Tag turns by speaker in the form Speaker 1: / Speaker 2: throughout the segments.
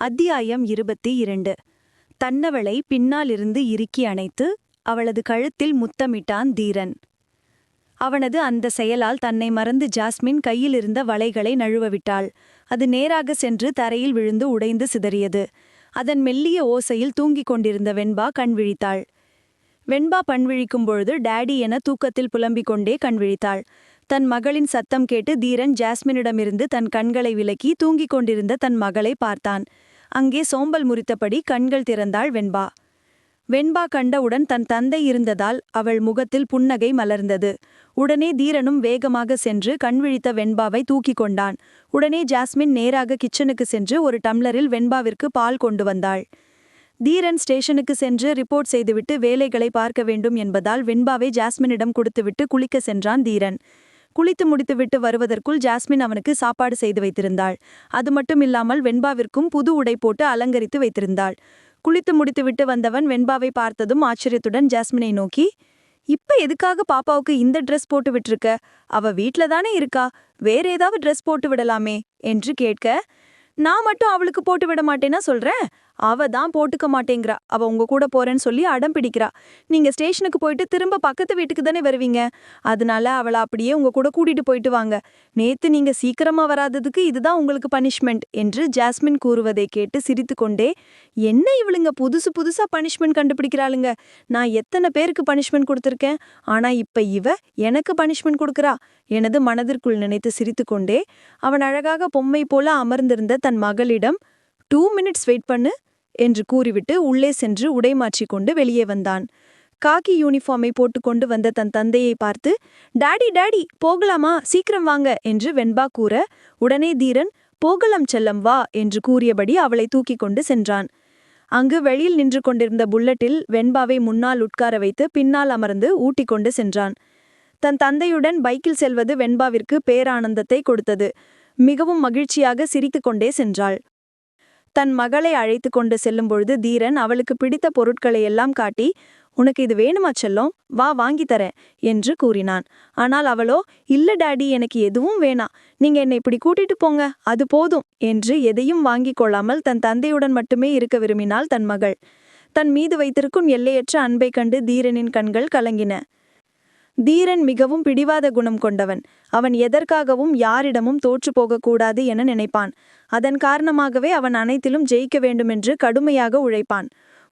Speaker 1: அத்தியாயம் 22. தன்னவளை பின்னாலிருந்து இறுக்கி அணைத்து அவளது கழுத்தில் முத்தமிட்டான் தீரன். அவனது அந்த செயலால் தன்னை மறந்து ஜாஸ்மின் கையிலிருந்த வளைகளை நழுவவிட்டாள். அது நேராக சென்று தரையில் விழுந்து உடைந்து சிதறியது. அதன் மெல்லிய ஓசையில் தூங்கிக் கொண்டிருந்த வெண்பா கண்விழித்தாள். வெண்பா பண்விழிக்கும் பொழுது டேடி என தூக்கத்தில் புலம்பிக் கொண்டே கண்விழித்தாள். தன் மகளின் சத்தம் கேட்டு தீரன் ஜாஸ்மினிடமிருந்து தன் கண்களை விலக்கி தூங்கிக் கொண்டிருந்த தன் மகளை பார்த்தான். அங்கே சோம்பல் முறித்தபடி கண்கள் திறந்தாள் வெண்பா. வெண்பா கண்டவுடன் தன் தந்தை இருந்ததால் அவள் முகத்தில் புன்னகை மலர்ந்தது. உடனே தீரனும் வேகமாக சென்று கண்விழித்த வெண்பாவை தூக்கிக் கொண்டான். உடனே ஜாஸ்மின் நேராக கிச்சனுக்கு சென்று ஒரு டம்ளரில் வெண்பாவிற்கு பால் கொண்டு வந்தாள். தீரன் ஸ்டேஷனுக்கு சென்று ரிப்போர்ட் செய்துவிட்டு வேலைகளை பார்க்க வேண்டும் என்பதால் வெண்பாவை ஜாஸ்மினிடம் கொடுத்துவிட்டு குளிக்க சென்றான் தீரன். குளித்து முடித்துவிட்டு வருவதற்குள் ஜாஸ்மின் அவனுக்கு சாப்பாடு செய்து வைத்திருந்தாள். அது மட்டும் இல்லாமல் வெண்பாவிற்கும் புது உடை போட்டு அலங்கரித்து வைத்திருந்தாள். குளித்து முடித்துவிட்டு வந்தவன் வெண்பாவை பார்த்ததும் ஆச்சரியத்துடன் ஜாஸ்மினை நோக்கி, இப்ப எதுக்காக பாப்பாவுக்கு இந்த ட்ரெஸ் போட்டு விட்டுருக்க? அவ வீட்ல தானே இருக்கா, வேற ஏதாவது ட்ரெஸ் போட்டு விடலாமே என்று கேட்க, நான் மட்டும் அவளுக்கு போட்டு விட மாட்டேன்னா சொல்றேன், அவ தான் போட்டுக்க மாட்டேங்கிறா. அவ உங்க கூட போறேன்னு சொல்லி அடம் பிடிக்கிறா. நீங்க ஸ்டேஷனுக்கு போயிட்டு திரும்ப பக்கத்து வீட்டுக்கு தானே வருவீங்க, அதனால அவளை அப்படியே உங்க கூட கூட்டிட்டு போயிட்டு வாங்க. நேத்து நீங்க சீக்கிரமா வராததுக்கு இதுதான் உங்களுக்கு பனிஷ்மெண்ட் என்று ஜாஸ்மின் கூறுவதை கேட்டு சிரித்து கொண்டே, என்ன இவளுங்க புதுசு புதுசா பனிஷ்மெண்ட் கண்டுபிடிக்கிறாளுங்க, நான் எத்தனை பேருக்கு பனிஷ்மெண்ட் கொடுத்துருக்கேன், ஆனா இப்ப இவ எனக்கு பனிஷ்மெண்ட் கொடுக்கறா எனது மனதிற்குள் நினைத்து சிரித்து கொண்டே அவன் அழகாக பொம்மை போல அமர்ந்திருந்த தன் மகளிடம் 2 மினிட்ஸ் வெயிட் பண்ணு என்று கூறிவிட்டு உள்ளே சென்று உடை மாற்றிக்கொண்டு வெளியே வந்தான். காக்கி யூனிஃபார்மை போட்டுக்கொண்டு வந்த தன் தந்தையை பார்த்து, டாடி டாடி போகலாமா, சீக்கிரம் வாங்க என்று வெண்பா கூற, உடனே தீரன் போகலாம் செல்லம் வா என்று கூறியபடி அவளை தூக்கி கொண்டு சென்றான். அங்கு வெளியில் நின்று கொண்டிருந்த புல்லட்டில் வெண்பாவை முன்னால் உட்கார வைத்து பின்னால் அமர்ந்து ஊட்டிக் கொண்டு சென்றான். தன் தந்தையுடன் பைக்கில் செல்வது வெண்பாவிற்கு பேரானந்தத்தை கொடுத்தது. மிகவும் மகிழ்ச்சியாக சிரித்து கொண்டே சென்றாள். தன் மகளை அழைத்து கொண்டு செல்லும்பொழுது தீரன் அவளுக்கு பிடித்த பொருட்களை எல்லாம் காட்டி, உனக்கு இது வேணுமா செல்லம், வா வாங்கி தரேன் என்று கூறினான். ஆனால் அவளோ, இல்ல டாடி எனக்கு எதுவும் வேணாம், நீங்க என்னை இப்படி கூட்டிட்டு போங்க அது போதும் என்று எதையும் வாங்கிக் கொள்ளாமல் தன் தந்தையுடன் மட்டுமே இருக்க விரும்பினாள் தன் மகள். தன் மீது வைத்திருக்கும் எல்லையற்ற அன்பை கண்டு தீரனின் கண்கள் கலங்கின. தீரன் மிகவும் பிடிவாத குணம் கொண்டவன். அவன் எதற்காகவும் யாரிடமும் தோற்று போகக்கூடாது என நினைப்பான். அதன் காரணமாகவே அவன் அனைத்திலும் ஜெயிக்க வேண்டுமென்று கடுமையாக உழைப்பான்.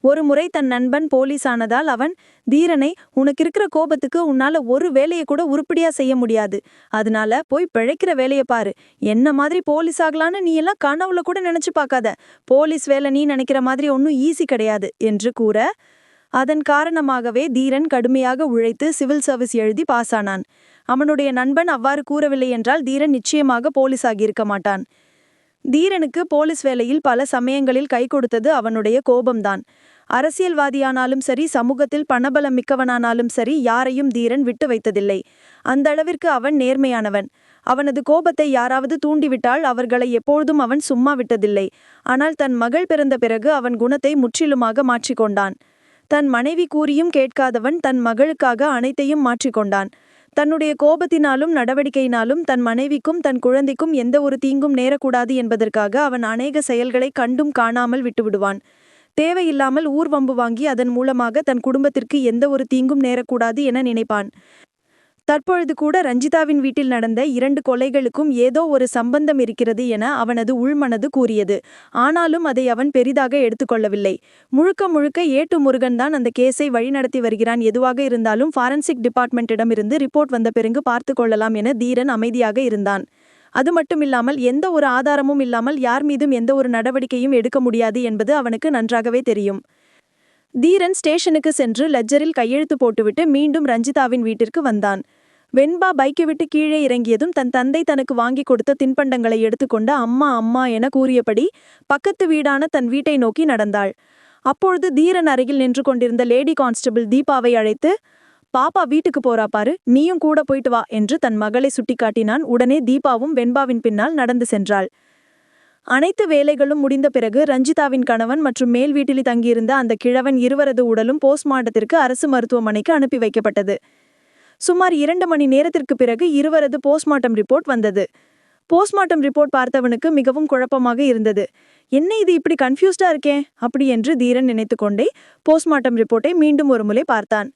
Speaker 1: ஒரு முறை தன் நண்பன் போலீஸ் ஆனதால் அவன், தீரனை, உனக்கு இருக்கிற கோபத்துக்கு உன்னால ஒரு வேலையை கூட உருப்படியா செய்ய முடியாது, அதனால போய் பிழைக்கிற வேலையை பாரு, என்ன மாதிரி போலீஸ் ஆகலான்னு நீ எல்லாம் கனவுல கூட நினைச்சு பார்க்காத, போலீஸ் வேலை நீ நினைக்கிற மாதிரி ஒன்னும் ஈஸி கிடையாது என்று கூற, அதன் காரணமாகவே தீரன் கடுமையாக உழைத்து சிவில் சர்வீஸ் எழுதி பாஸ் ஆனான். அவனுடைய நண்பன் அவ்வாறு கூறவில்லை என்றால் தீரன் நிச்சயமாக போலீஸ் ஆகியிருக்க மாட்டான். தீரனுக்கு போலீஸ் வேலையில் பல சமயங்களில் கை கொடுத்தது அவனுடைய கோபம்தான். அரசியல்வாதியானாலும் சரி, சமூகத்தில் பணபலம் மிக்கவனானாலும் சரி, யாரையும் தீரன் விட்டு வைத்ததில்லை. அந்த அளவிற்கு அவன் நேர்மையானவன். அவனது கோபத்தை யாராவது தூண்டிவிட்டால் அவர்களை எப்பொழுதும் அவன் சும்மா விட்டதில்லை. ஆனால் தன் மகள் பிறந்த பிறகு அவன் குணத்தை முற்றிலுமாக மாற்றிக்கொண்டான். தன் மனைவி கூறியும் கேட்காதவன் தன் மகளுக்காக அனைத்தையும் மாற்றிக்கொண்டான். தன்னுடைய கோபத்தினாலும் நடவடிக்கையினாலும் தன் மனைவிக்கும் தன் குழந்தைக்கும் எந்த ஒரு தீங்கும் நேரக்கூடாது என்பதற்காக அவன் அநேக செயல்களை கண்டும் காணாமல் விட்டுவிடுவான். தேவையில்லாமல் ஊர்வம்பு வாங்கி அதன் மூலமாக தன் குடும்பத்திற்கு எந்த ஒரு தீங்கும் நேரக்கூடாது என நினைப்பான். தற்பொழுது கூட ரஞ்சிதாவின் வீட்டில் நடந்த 2 கொலைகளுக்கும் ஏதோ ஒரு சம்பந்தம் இருக்கிறது என அவனது உள்மனது கூறியது. ஆனாலும் அதை அவன் பெரிதாக எடுத்துக்கொள்ளவில்லை. முழுக்க முழுக்க ஏட்டு முருகன் தான் அந்த கேஸை வழிநடத்தி வருகிறான். எதுவாக இருந்தாலும் ஃபாரன்சிக் டிபார்ட்மெண்ட்டிடமிருந்து ரிப்போர்ட் வந்த பிறகு பார்த்து கொள்ளலாம் என தீரன் அமைதியாக இருந்தான். அது மட்டுமில்லாமல் எந்த ஒரு ஆதாரமும் இல்லாமல் யார் மீதும் எந்த ஒரு நடவடிக்கையும் எடுக்க முடியாது என்பது அவனுக்கு நன்றாகவே தெரியும். தீரன் ஸ்டேஷனுக்கு சென்று லெட்ஜரில் கையெழுத்து போட்டுவிட்டு மீண்டும் ரஞ்சிதாவின் வீட்டிற்கு வந்தான். வெண்பா பைக்கை விட்டு கீழே இறங்கியதும் தன் தந்தை தனக்கு வாங்கி கொடுத்த தின்பண்டங்களை எடுத்துக்கொண்டு அம்மா அம்மா என கூறியபடி பக்கத்து வீடான தன் வீட்டை நோக்கி நடந்தாள். அப்பொழுது தீரன் அருகில் நின்று கொண்டிருந்த லேடி கான்ஸ்டபிள் தீபாவை அழைத்து, பாப்பா வீட்டுக்கு போறா பாரு, நீயும் கூட போயிட்டு வா என்று தன் மகளை சுட்டிக்காட்டினான். உடனே தீபாவும் வெண்பாவின் பின்னால் நடந்து சென்றாள். அனைத்து வேலைகளும் முடிந்த பிறகு ரஞ்சிதாவின் கணவன் மற்றும் மேல் வீட்டில் தங்கியிருந்த அந்த கிழவன் இருவரது உடலும் போஸ்ட்மார்ட்டத்திற்கு அரசு மருத்துவமனைக்கு அனுப்பி வைக்கப்பட்டது. சுமார் 2 மணி நேரத்திற்கு பிறகு இருவரது போஸ்ட்மார்ட்டம் ரிப்போர்ட் வந்தது. போஸ்ட்மார்ட்டம் ரிப்போர்ட் பார்த்தவனுக்கு மிகவும் குழப்பமாக இருந்தது. என்ன இது இப்படி கன்ஃபியூஸ்டா இருக்கேன் அப்படி என்று தீரன் நினைத்துக்கொண்டே போஸ்ட்மார்ட்டம் ரிப்போர்ட்டை மீண்டும் ஒரு முறை பார்த்தான்.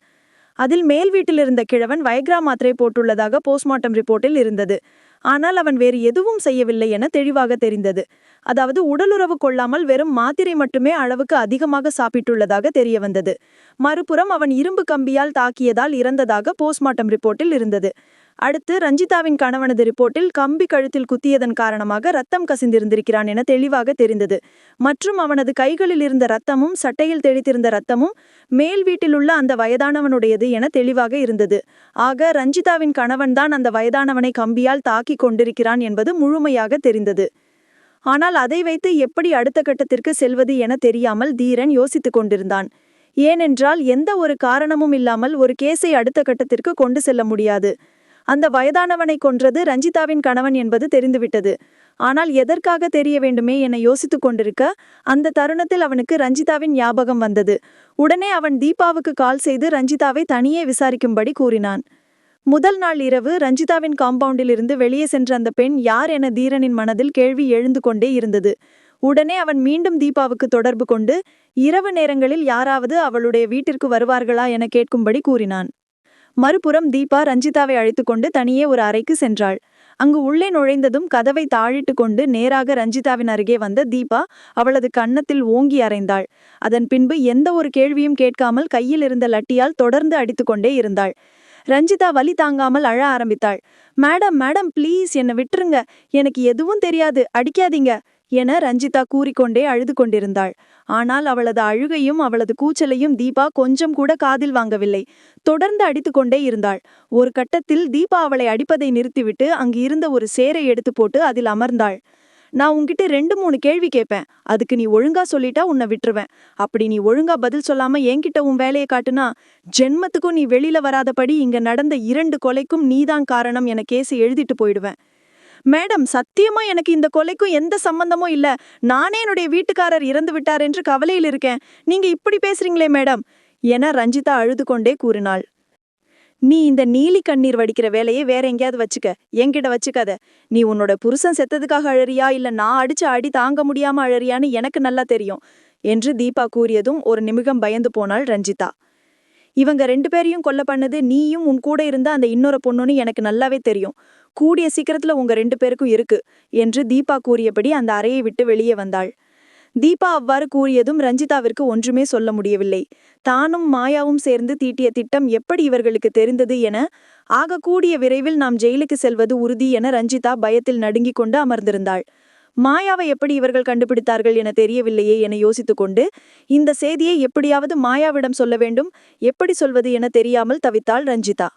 Speaker 1: அதில் மேல் வீட்டில் இருந்த கிழவன் வயக்ரா மாத்திரை போட்டுள்ளதாக போஸ்ட்மார்ட்டம் ரிப்போர்ட்டில் இருந்தது. ஆனால் அவன் வேறு எதுவும் செய்யவில்லை என தெளிவாக தெரிந்தது. அதாவது உடலுறவு கொள்ளாமல் வெறும் மாத்திரை மட்டுமே அளவுக்கு அதிகமாக சாப்பிட்டுள்ளதாக தெரிய வந்தது. மறுபுறம் அவன் இரும்பு கம்பியால் தாக்கியதால் இறந்ததாக போஸ்ட்மார்ட்டம் ரிப்போர்ட்டில் இருந்தது. அடுத்து ரஞ்சிதாவின் கணவனது ரிப்போர்ட்டில் கம்பி கழுத்தில் குத்தியதன் காரணமாக ரத்தம் கசிந்திருந்திருக்கிறான் என தெளிவாக தெரிந்தது. மற்றும் அவனது கைகளில் இருந்த ரத்தமும் சட்டையில் தெளித்திருந்த ரத்தமும் மேல் வீட்டிலுள்ள அந்த வயதானவனுடையது என தெளிவாக இருந்தது. ஆக ரஞ்சிதாவின் கணவன்தான் அந்த வயதானவனை கம்பியால் தாக்கிக் கொண்டிருக்கிறான் என்பது முழுமையாக தெரிந்தது. ஆனால் அதை வைத்து எப்படி அடுத்த கட்டத்திற்கு செல்வது என தெரியாமல் தீரன் யோசித்துக் கொண்டிருந்தான். ஏனென்றால் எந்த ஒரு காரணமும் இல்லாமல் ஒரு கேஸை அடுத்த கட்டத்திற்கு கொண்டு செல்ல முடியாது. அந்த வயதானவனை கொன்றது ரஞ்சிதாவின் கணவன் என்பது தெரிந்துவிட்டது. ஆனால் எதற்காக தெரிய வேண்டுமே என யோசித்துக் கொண்டிருக்க அந்த தருணத்தில் அவனுக்கு ரஞ்சிதாவின் ஞாபகம் வந்தது. உடனே அவன் தீபாவுக்கு கால் செய்து ரஞ்சிதாவை தனியே விசாரிக்கும்படி கூறினான். முதல் நாள் இரவு ரஞ்சிதாவின் காம்பவுண்டில் இருந்து வெளியே சென்ற அந்த பெண் யார் என தீரனின் மனதில் கேள்வி எழுந்து கொண்டே இருந்தது. உடனே அவன் மீண்டும் தீபாவுக்கு தொடர்பு கொண்டு இரவு நேரங்களில் யாராவது அவளுடைய வீட்டிற்கு வருவார்களா என கேட்கும்படி கூறினான். மறுபுறம் தீபா ரஞ்சிதாவை அழைத்துக்கொண்டு தனியே ஒரு அறைக்கு சென்றாள். அங்கு உள்ளே நுழைந்ததும் கதவை தாழிட்டு கொண்டு நேராக ரஞ்சிதாவின் அருகே வந்த தீபா அவளது கன்னத்தில் ஓங்கி அறைந்தாள். அதன் பின்பு எந்த ஒரு கேள்வியும் கேட்காமல் கையில் இருந்த லட்டியால் தொடர்ந்து அடித்துக்கொண்டே இருந்தாள். ரஞ்சிதா வலி தாங்காமல் அழ ஆரம்பித்தாள். மேடம் மேடம் ப்ளீஸ் என்னை விட்டுருங்க, எனக்கு எதுவும் தெரியாது, அடிக்காதீங்க என ரஞ்சிதா கூறிக்கொண்டே அழுது கொண்டிருந்தாள். ஆனால் அவளது அழுகையும் அவளது கூச்சலையும் தீபா கொஞ்சம் கூட காதில் வாங்கவில்லை. தொடர்ந்து அடித்துக்கொண்டே இருந்தாள். ஒரு கட்டத்தில் தீபா அவளை அடிப்பதை நிறுத்திவிட்டு அங்கு இருந்த ஒரு சேரை எடுத்து போட்டு அதில் அமர்ந்தாள். நான் உன்கிட்ட 2-3 கேள்வி கேட்பேன், அதுக்கு நீ ஒழுங்கா சொல்லிட்டா உன்னை விட்டுருவேன். அப்படி நீ ஒழுங்கா பதில் சொல்லாம என்கிட்ட உன் வேலையை காட்டுனா ஜென்மத்துக்கும் நீ வெளியில வராதபடி இங்க நடந்த 2 கொலைக்கும் நீதான் காரணம் என கேஸை எழுதிட்டு போயிடுவேன். மேடம் சத்தியமா எனக்கு இந்த கொலைக்கும் எந்த சம்பந்தமும் இல்ல, நானே என்னுடைய வீட்டுக்காரர் இறந்து விட்டார் என்று கவலையில் இருக்கேன், நீங்க இப்படி பேசுறீங்களே மேடம் என ரஞ்சிதா அழுது கொண்டே கூறினாள். நீ இந்த நீலி கண்ணீர் வடிக்கிற வேலையை வேற எங்கேயாவது வச்சுக்க, என்கிட்ட வச்சுக்காத. நீ உன்னோட புருஷன் செத்ததுக்காக அழறியா இல்ல நான் அடிச்ச அடி தாங்க முடியாம அழறியான்னு எனக்கு நல்லா தெரியும் என்று தீபா கூறியதும் ஒரு நிமிடம் பயந்து போனாள் ரஞ்சிதா. இவங்க 2 பேரையும் கொல்ல பண்ணது நீயும் உன் கூட இருந்த அந்த இன்னொரு பொண்ணுன்னு எனக்கு நல்லாவே தெரியும். கூடிய சீக்கிரத்துல உங்க 2 பேருக்கும் இருக்கு என்று தீபா கூறியபடி அந்த அறையை விட்டு வெளியே வந்தாள். தீபா அவ்வாறு கூறியதும் ரஞ்சிதாவிற்கு ஒன்றுமே சொல்ல முடியவில்லை. தானும் மாயாவும் சேர்ந்து தீட்டிய திட்டம் எப்படி இவர்களுக்கு தெரிந்தது என, ஆக கூடிய விரைவில் நாம் ஜெயிலுக்கு செல்வது உறுதி என ரஞ்சிதா பயத்தில் நடுங்கிக் கொண்டு அமர்ந்திருந்தாள். மாயாவை எப்படி இவர்கள் கண்டுபிடித்தார்கள் என தெரியவில்லையே என யோசித்துக்கொண்டு இந்த செய்தியை எப்படியாவது மாயாவிடம் சொல்ல வேண்டும், எப்படி சொல்வது என தெரியாமல் தவித்தாள் ரஞ்சிதா.